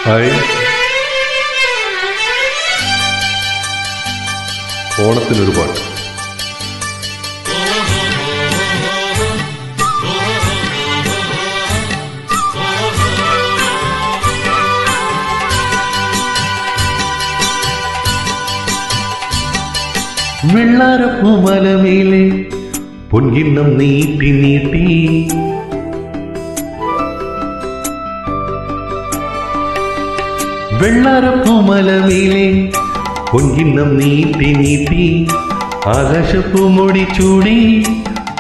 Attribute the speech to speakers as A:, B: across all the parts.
A: Hi. ഓണത്തിനൊരു പാട്ട്.
B: വെള്ളാരപ്പൂമലമേലെ പൊൻകിണ്ണം നീട്ടി നീട്ടി വെള്ളാരപ്പൂമലമേലെ പൊൻകിണ്ണം നീട്ടി നീട്ടി ആകാശപ്പൂമുടി ചൂടി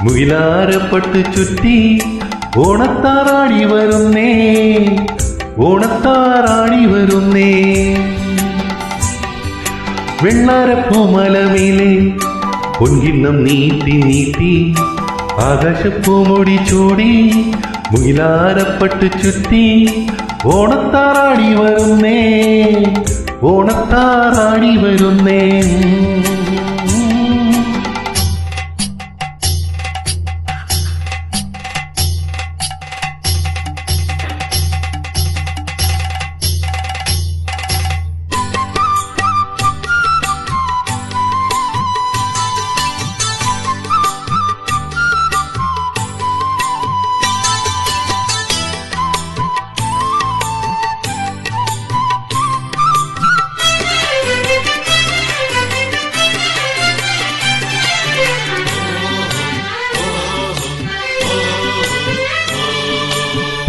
B: മുയിലാരപ്പട്ട് ചുറ്റി ഓണത്താറാടി വരുന്നേ, ഓണത്താറാടി വരുന്നേ. വെള്ളാരപ്പൂമലമേലെ പൊൻകിണ്ണം നീട്ടി നീട്ടി ആകാശപ്പൂമുടി ചൂടി മുയിലാരപ്പട്ട് ചുറ്റി ഓണത്താറാടി വരുന്നേ, ഓണത്താറാടി വരുന്നേ.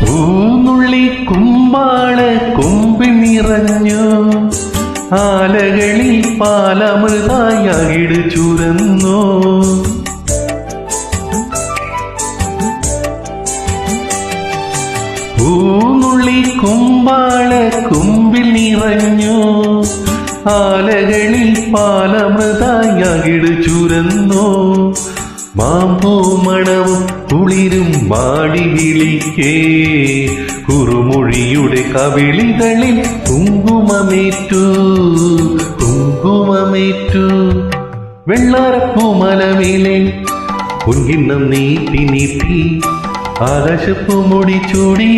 B: പൂനുള്ളി കുമ്പാള കൊമ്പിൽ നിറഞ്ഞു ആലകളിൽ പാലമൃതായി അകിട് ചുരന്നു. പൂനുള്ളി കുമ്പാള കൊമ്പിൽ നിറഞ്ഞു ആലകളിൽ പാലമൃതായി അകിട് ചുരന്നു. മാമ്പൂ മണവും കുളിരും മാടി വിളിക്കേ കുറുമൊഴിയുടെ കവിളികളിൽ കുങ്കുമമേറ്റു, കുങ്കുമമേറ്റു. വെള്ളാരപ്പൂമലമേലെ പൊൻകിണ്ണം നീട്ടി നീട്ടി ആകാശപ്പൂമുടി ചൂടി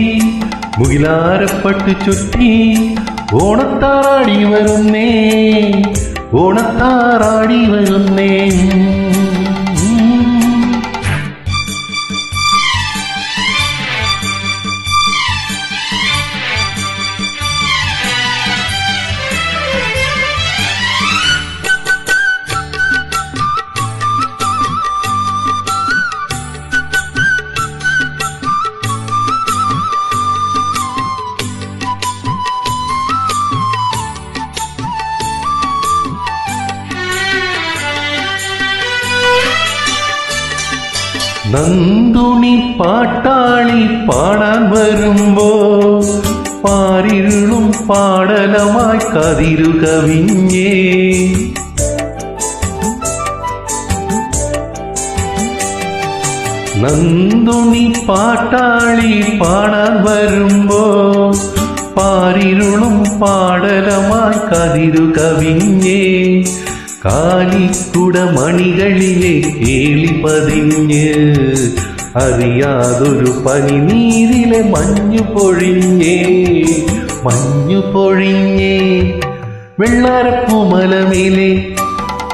B: മുയിലാരപ്പട്ട് ചുറ്റി ഓണത്താറാടി വരുന്നേ, ഓണത്താറാടി വരുന്നേ. നന്ദുണി പാട്ടാളി പാടാൻ വരുമ്പോ പാരിരുളും പാടലമായി കതിരു കവിഞ്ഞേ. നന്ദുണി പാട്ടാളി പാടാൻ വരുമ്പോ പാരിരുളും പാടലമായി കതിരു കവിഞ്ഞേ. കാലിക്കുട മണികളിലെ കേളി പതിഞ്ഞ് അറിയാതൊരു പനിനീരിലെ മഞ്ഞു പൊഴിഞ്ഞേ, മഞ്ഞു പൊഴിഞ്ഞേ. വെള്ളാരപ്പൂമലമേലെ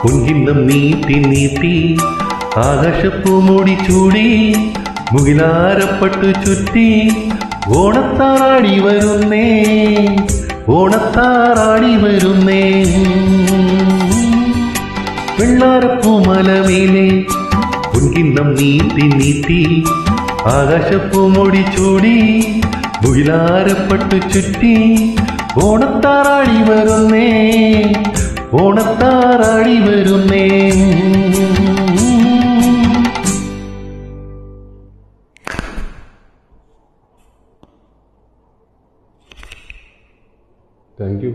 B: പൊൻകിണ്ണം നീട്ടി നീട്ടി ആകാശപ്പൂമുടി ചൂടി മുകിലാരപ്പട്ടു ചുറ്റി ഓണത്താറാടി വരുന്നേ, ഓണത്താറാടി വരുന്നേ. വെള്ളാരപ്പൂമലമേലെ പൊൻകിണ്ണം നീട്ടി നീട്ടി ആകാശപ്പൂമുടി ചൂടി മുയിലാരപ്പട്ട് ചുറ്റി ഓണത്താറാടി വരുന്നേ, ഓണത്താറാടി വരുന്നേ.
A: Thank you.